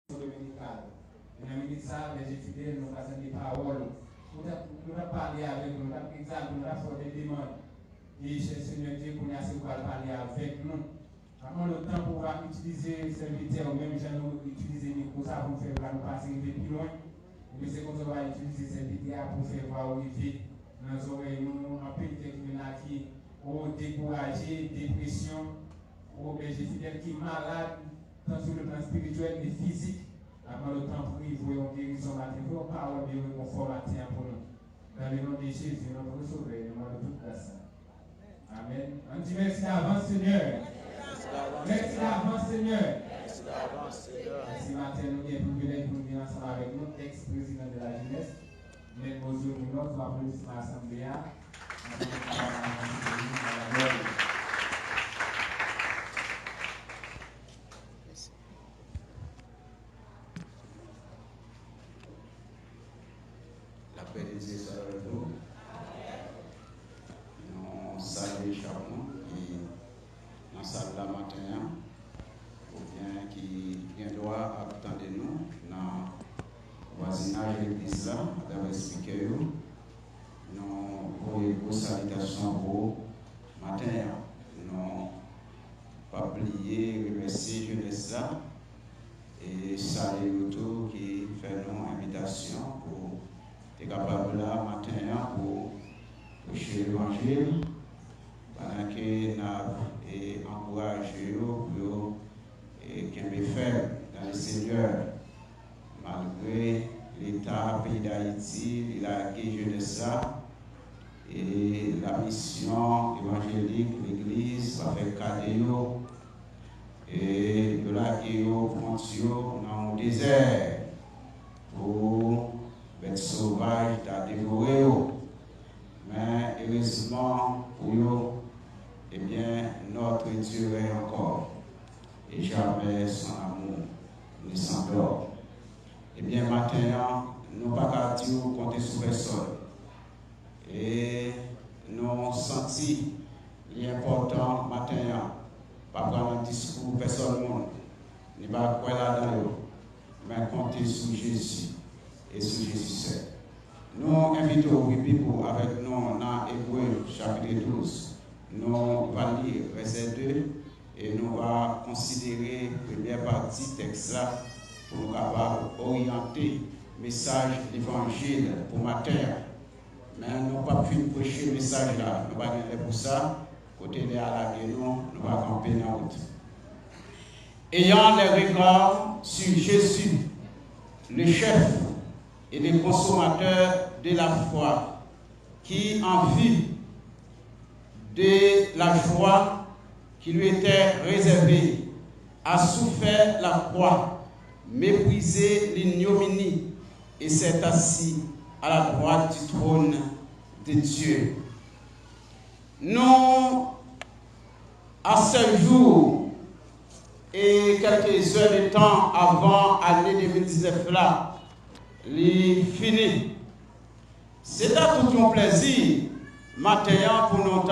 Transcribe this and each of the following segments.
dominical. Dans la minute ça, les étudiants nous passent des paroles. Nous avons parlé avec nous, nous avons examiné, nous avons fait des demandes. Et cher Seigneur Dieu, pour nous parler avec nous. Avant le temps pour utiliser ce serviteur, ou même nous utiliser les micros pour faire nous passer plus loin. Et c'est comme ça qu'on va utiliser ce serviteur pour faire voir où il vit. Dans nos oreilles, nous, en peu de quelqu'un qui ont découragé, dépression, ou des fidèles qui sont malades, tant sur le plan spirituel et physique. Avant le temps pour y voir une guérison matin, pour parole de réconfort matin pour nous. Dans le nom de Jésus, notre Sauveur, le nom de toute grâce. Amen. On dit merci d'avance, Seigneur. Merci d'avance, Seigneur. Merci matin, nous avons le privilège pour venir ensemble avec nous, ex-président de la jeunesse. Mais bonjour, nous avons applaudissement à l'Assemblée. La paix de Dieu soit avec vous. Nous saluons chacun qui dans la salle la matin, ou bien qui vient droit attendre nous dans le voisinage de l'église, d'avoir expliqué. Nous voyons vos salutations pour matin. Nous pas oublier remercier jeunesse et saluer tout qui fait nos invitations pour être capable là matin pour prêcher l'évangile pendant que nous encourageons pour qu'il faire dans le Seigneur malgré l'État pays d'Haïti, la jeunesse et la mission évangélique, l'Église va faire cadeau et de la frontière dans le désert pour bêtes sauvages à dévorer. Mais heureusement pour eux, eh bien, notre Dieu est encore et jamais son amour ni sans gloire. Eh bien, maintenant, nous ne pouvons pas dire compter sur personne. Et nous senti l'important maintenant, pas prendre un discours personne monde, ni pas quoi là-dedans, mais compter sur Jésus et sur Jésus seul. Nous invitons pour avec nous dans Hébreux chapitre 12. Nous allons lire verset 2 et nous allons considérer la première partie du texte là pour nous capables orienter le message de l'évangile pour matin. Mais nous n'avons pas pu prêcher le message là. Nous n'avons pas pour ça. Côté de la nous allons camper dans la route. Ayant les regards sur Jésus, le chef et le consommateur de la foi, qui en vue de la joie qui lui était réservée, a souffert la croix, méprisé l'ignominie et s'est assis à la droite du trône de Dieu. Nous, à ce jour et quelques heures de temps avant l'année 2019 là, les fini. C'est à tout un plaisir maintenant pour nous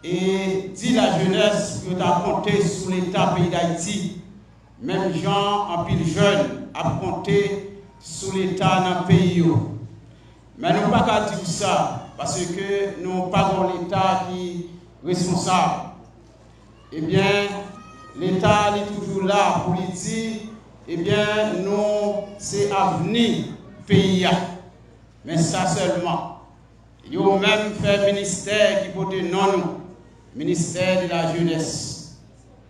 et dit la jeunesse que tu as compté sur l'État pays d'Haïti. Même gens en pile jeunes a compté sur l'État dans le pays. Mais nous ne pouvons pas dire ça parce que nous n'avons pas l'État qui est responsable. Eh bien, l'État est toujours là pour lui dire, eh bien, nous, c'est avenir pays. Mais ça seulement. Ils ont même fait ministère qui porte non nous, ministère de la jeunesse.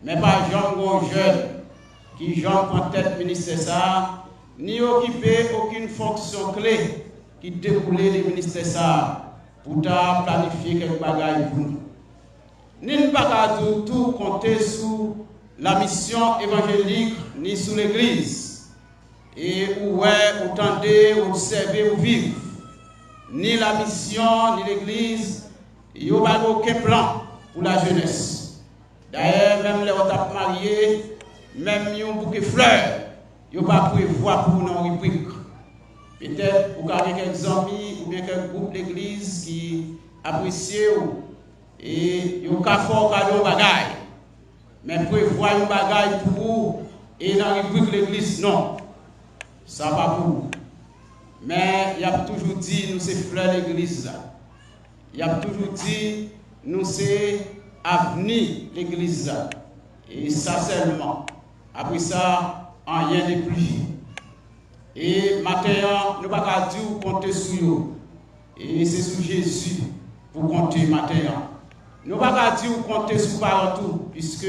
Mais pas Jean jeune qui Jean en tête ministère ça, ni occuper aucune fonction clé qui découlait du ministère ça, pour planifier quelques bagages pour nous. Ni ne pas tout compter sur la mission évangélique, ni sur l'église. Et où est, où tendez, où observer, où vivre. Ni la mission, ni l'église, il n'y a pas aucun plan pour la jeunesse. D'ailleurs, même les autres mariés, même il y a un bouquet de fleurs, il n'y a pas prévoir pour nos rubriques. Peut-être pour quelques amis ou bien quelques groupes d'église qui apprécient et il y a un café cadeau bagaille. Mais prévoir un bagaille pour et dans la rubrique l'église, non. Ça pas pour. Mais il a toujours dit, nous c'est fleur l'église. Il a toujours dit, nous c'est avenir l'église. Et ça seulement. Après ça, rien de plus. Et maintenant, nous ne pouvons pas dire compter sur eux. Et c'est sur Jésus pour compter maintenant. Nous ne pouvons pas dire compter sur partout, puisque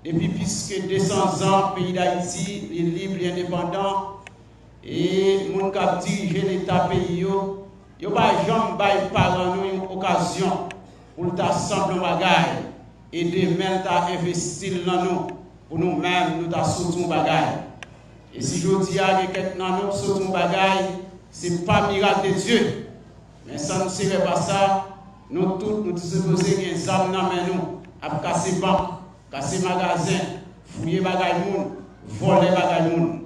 depuis plus que 200 ans, le pays d'Haïti est libre et indépendant. Et les gens qui dirigent l'État pays, ils n'ont pas jamais par une occasion pour t'assembler bagaille et demain t'investir dans nous pour nous-mêmes nous t'assortir bagaille. Et si je dis à quelqu'un nous sortir bagaille, c'est pas miracle de Dieu. Mais ça ne serait pas ça. Nous tous nous supposons qu'il y a des âmes dans nous à casser banques, casser magasins, fouiller bagaille moun, voler bagaille moun.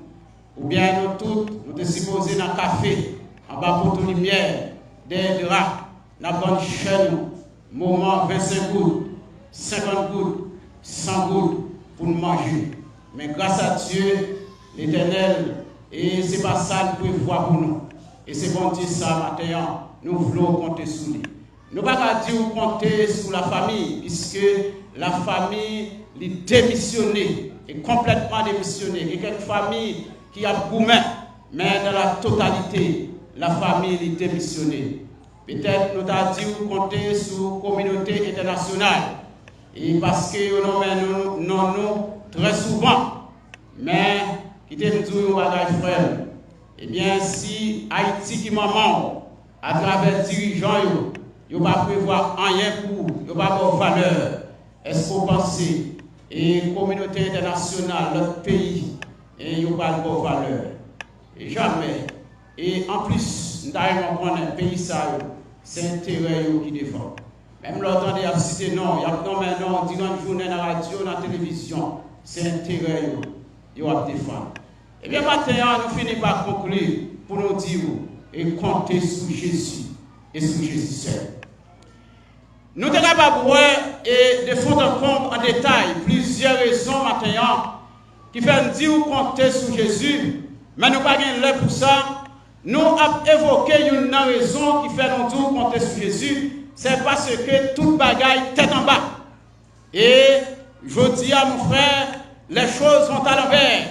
Ou bien nous tous nous supposons dans le café, en bas pour toute lumière, des draps, dans la bonne chaîne, moment 25 gouttes, 50 gouttes, 100 gouttes pour nous manger. Mais grâce à Dieu, l'Éternel, et c'est pas ça qu'il prévoit pour nous. Et c'est bon Dieu ça maintenant, nous voulons compter sur lui. Nous ne pouvons pas dire compter sur la famille, puisque la famille est démissionnée, est complètement démissionnée. Il y a quelques familles qui ont gourmet, mais dans la totalité, la famille est démissionnée. Peut-être nous avons dit compter sur la communauté internationale, et parce que nous très souvent, mais qui te dit un frère, eh bien si Haïti qui maman, à travers les dirigeants, ils ne vont pas prévoir rien pour, ils ne vont pas avoir valeur. Est-ce que vous pensez, et la communauté internationale, notre pays, ils ne vont pas avoir valeur? Et jamais. Et en plus, nous avons un pays, c'est l'intérêt qui défend. Même l'autre, il y a cité non, il y a non, durant une journée dans la radio, dans la télévision, c'est l'intérêt qui défend. Et bien maintenant, nous finissons par conclure pour nous dire et compter sur Jésus et sur Jésus seul. Nous devons voir et de fond en comble en détail plusieurs raisons maintenant qui font nous dire compter sur Jésus, mais nous n'avons pas l'heure pour ça. Nous avons évoqué une raison qui fait nous dire compter sur Jésus, c'est parce que toute bagaille tête en bas. Et je dis à mon frère, les choses vont à l'envers,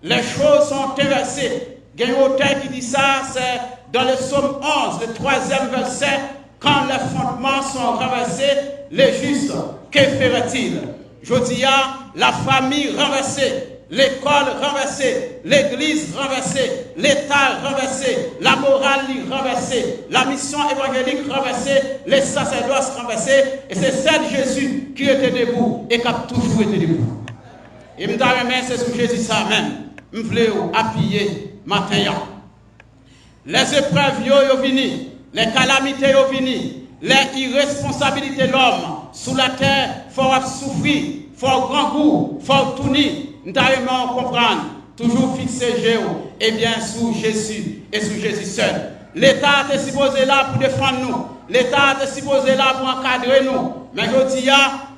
les choses sont inversées. Il y a un auteur qui dit ça, c'est dans le psaume 11, le 3e verset, quand les fondements sont renversés, les justes, que ferait-il? Je dis à la famille renversée, l'école renversée, l'église renversée, l'État renversé, la morale renversée, la mission évangélique renversée, les sacerdoces renversés, et c'est celle Jésus qui était debout et qui a toujours été debout. Et je me dis, c'est sur Jésus ça même. Je voulais appuyer matin. Les épreuves sont venues, les calamités sont venues, les irresponsabilités de l'homme sous la terre, il faut souffrir, il faut grand goût, il faut tourner. Nous devons comprendre, toujours fixer Jéhovah, et bien sous Jésus et sous Jésus seul. L'État est supposé là pour défendre nous, l'État est supposé là pour encadrer nous. Mais je dis,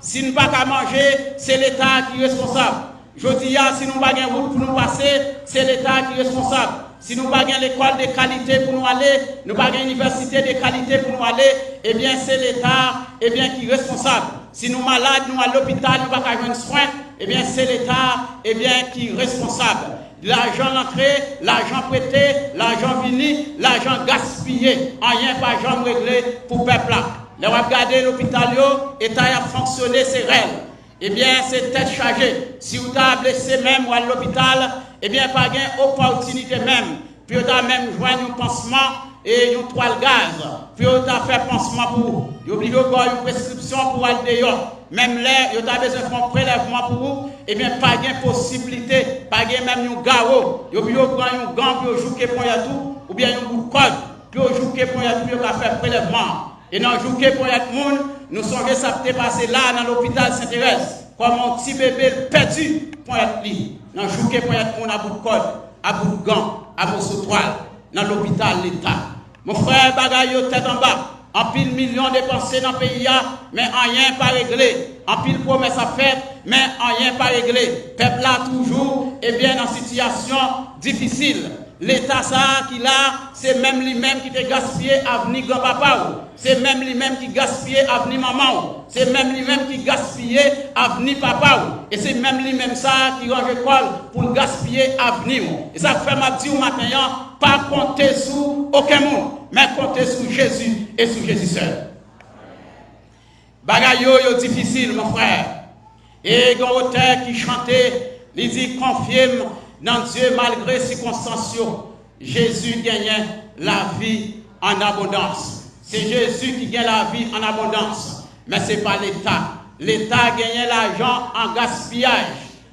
si nous n'avons pas manger, c'est l'État qui est responsable. Je dis, si nous n'avons pas de route pour nous passer, c'est l'État qui est responsable. Si nous n'avons pas l'école de qualité pour nous aller, nous n'avons pas l'université de qualité pour nous aller, eh bien c'est l'État qui est responsable. Si nous sommes malades, nous à l'hôpital, nous n'avons pas de soins, eh bien c'est l'État qui est responsable. L'argent entré, l'argent prêté, l'argent venu, l'argent gaspillé, rien pas jamais réglé pour le peuple. Là, on va regarder l'hôpital, l'État a fonctionné, c'est réel. Eh bien, c'est tête chargée. Si vous avez blessé même ou à l'hôpital, eh bien, pas d'opportunité même. Puis vous avez même joint un pansement et une toile gaz. Puis vous avez fait pansement pour vous. Vous avez obligé une prescription pour aller dehors. Même là, vous avez besoin de faire un prélèvement pour vous. Eh bien, pas de possibilité, pas de même un garrot. Vous avez obligé de prendre un gant pour jouer pour y tout, ou bien un bout de code, pour jouer pour y tout, pour faire prélèvement. Et dans le jouer pour y tout, nous sommes passés là dans l'hôpital Saint-Thérèse, comme un petit bébé perdu pour être lit. Dans le jouer pour y tout, à bout de code, à bout de gant, à bout de toile, dans l'hôpital l'État. Mon frère, bagaille tête en bas. En pile millions dépensés dans le pays, mais rien pas réglé. En pile promesse à faire, mais rien pas réglé. Peuple là toujours, eh bien, en situation difficile. L'État ça qui là, c'est même lui-même qui te gaspillé avenir grand-papa. C'est même lui-même qui gaspillé avenir maman. C'est même lui-même qui gaspillé avenir papa. Et c'est même lui-même ça qui range l'école pour gaspiller avenir. Et ça fait ma dit au matin, pas compter sur aucun monde, mais compter sur Jésus et sur Jésus seul. Bagaille yo difficile, mon frère. Et un auteur qui chantait, il dit confirme dans Dieu malgré les circonstances. Jésus gagnait la vie en abondance. C'est Jésus qui gagne la vie en abondance. Mais ce n'est pas l'État. L'État gagne l'argent en gaspillage.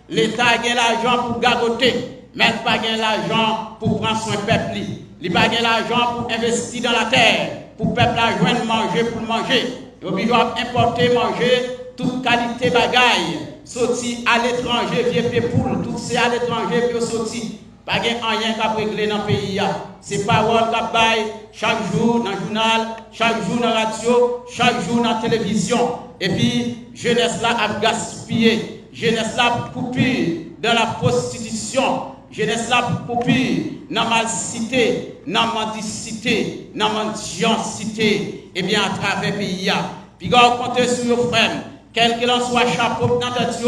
L'État gagne l'argent pour gagoter. Mais il n'a pas gagné l'argent pour prendre soin du peuple. Il n'a pas gagné l'argent pour investir dans la terre. Pour le peuple a joindre manger pour manger. Il doit importer, manger toute qualité bagaille. Sorti à l'étranger, vieux pépoule, tout c'est à l'étranger, puis sorti. Pas de rien qui a réglé dans le pays. C'est parole qui baille chaque jour dans le journal, chaque jour dans la radio, chaque jour dans la télévision. Et puis, jeunesse là a gaspillé. Jeunesse là a coupé dans la prostitution. Jeunesse là a coupé dans la malcité, dans la mendicité, dans la mendiancité. Et bien, à travers le pays. Puis, on compte sur vos frères. Quel qu'il en soit, chapeau dans ta tête,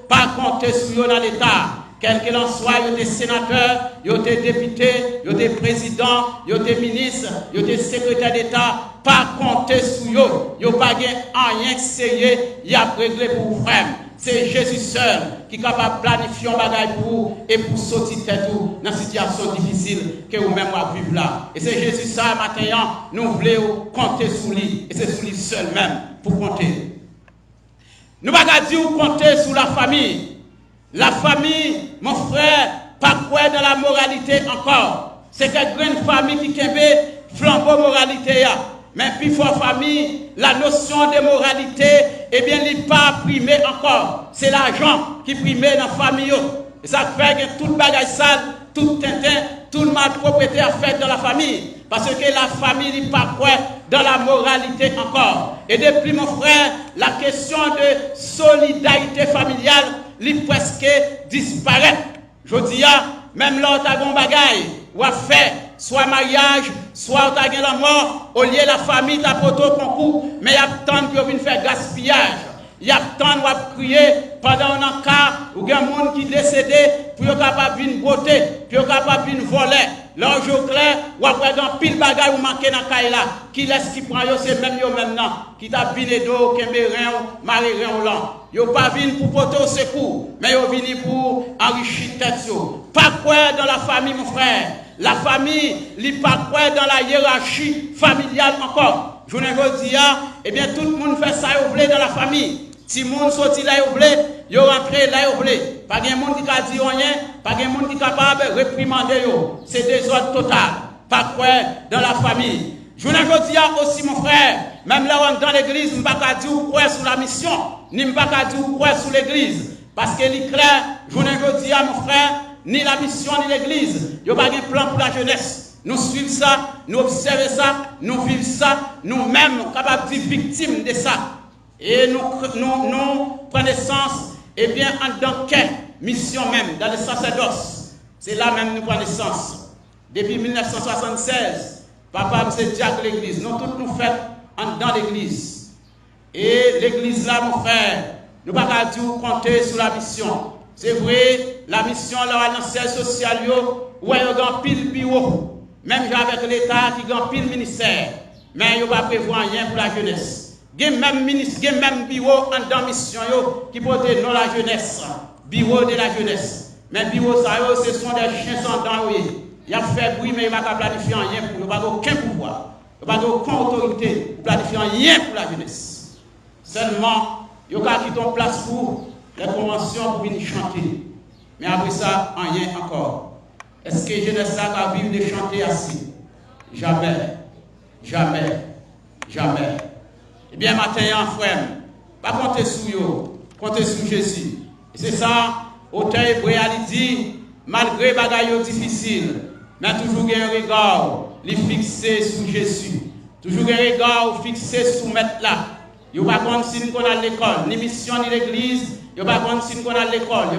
pas compter sur eux dans l'État. Quel qu'il en soit, il y a des sénateurs, il y a des députés, il y a des présidents, il y a des ministres, il y a des secrétaires d'État, pas compter sur eux. Il n'y a pas rien sérieux, il y a réglé pour vous, frère. C'est Jésus seul qui est capable de planifier un bagage pour vous et pour sortir tête dans une situation difficile que vous-même vivez là. Et c'est Jésus ça, matin, nous voulons compter sur lui. Et c'est sur lui seul même pour compter. Nous ne pouvons pas dire compter sur la famille. La famille, mon frère, pas quoi dans la moralité encore. C'est une famille qui a flambeau moralité. Mais puis pour famille, la notion de moralité, eh bien, il n'est pas primé encore. C'est l'argent qui prime dans la famille. Et ça fait que tout le bagage sale, tout tintin, tout le malpropriété à faire dans la famille. Parce que la famille n'est pas quoi dans la moralité encore. Et depuis, mon frère, la question de solidarité familiale, il presque disparaît. Je dis, même là, tu as un bagage, ou à faire, soit mariage, soit tu as la mort, au lieu de la famille, tu as poto concours, mais il y a tant qui viennent faire gaspillage. Il y a tant qui vont crier pendant un cas où il y a des gens qui sont décédés, pour être capable de voter, pour être capable de voler. L'enjeu clair, ou après dans pile bagaille ou manqué dans la là, qui laisse qui prend, c'est même yo maintenant, qui t'a biné d'eau, qui met rien, maré rien là. Yo pas venu pour porter au secours, mais yo venu pour enrichir tête yo. Pas quoi dans la famille, mon frère. La famille, il pas quoi dans la hiérarchie familiale encore. Je ne dis pas, eh bien tout le monde fait ça, yo voulez dans la famille. Si le monde sorti là, yo voulez, yo rentré là, yo voulez. Pas de monde qui a dit rien, pas de monde qui est capable de réprimander yo. C'est désordre total. Pas quoi dans la famille. Je ne dis pas aussi, mon frère, même là où dans l'église, je ne peux pas dire quoi sur la mission, ni je ne peux pas dire quoi sur l'église. Parce que est clair, je ne dis pas, mon frère, ni la mission, ni l'église. Il n'y a pas de plan pour la jeunesse. Nous suivons ça, nous observons ça, nous vivons ça, nous-mêmes capables de victimes de ça. Et nous prenons naissance, eh bien, en dans quelle mission même, dans le sacerdoce. C'est là même nous prenons naissance. Depuis 1976, papa me dit à l'église. Nous tous nous faisons dans l'église. Et l'église là, mon frère, nous ne pouvons pas dire compter sur la mission. C'est vrai, la mission là, dans le ciel social, où il y a un pile bureau. Même avec l'État qui a un pile ministère. Mais il n'y a pas prévoir rien pour la jeunesse. Il y a même ministre, il y a même bureau en dans mission qui porte non la jeunesse. Bureau de la jeunesse. Mais bureau ça, ce sont des chiens sans dents. Il a fait bruit, mais il ne va pas planifier rien pour. Il n'y a aucun pouvoir. Il n'y a aucune autorité pour planifier rien pour la jeunesse. Seulement, il y a qui ont place pour les conventions pour venir chanter. Mais après ça, rien encore. Est-ce que jeunesse va vivre de chanter assis? Jamais. Jamais. Jamais. Eh bien, matin, frère, pas compter sur eux, compter sur Jésus. Et c'est ça, auteur hébreu dit, malgré les bagailles difficiles, mais toujours un regard, les fixer sur Jésus. Toujours un regard fixé sur Maître là. Il n'y a pas de signe qu'on a l'école, ni mission ni l'église, il n'y a pas de signe qu'on a l'école,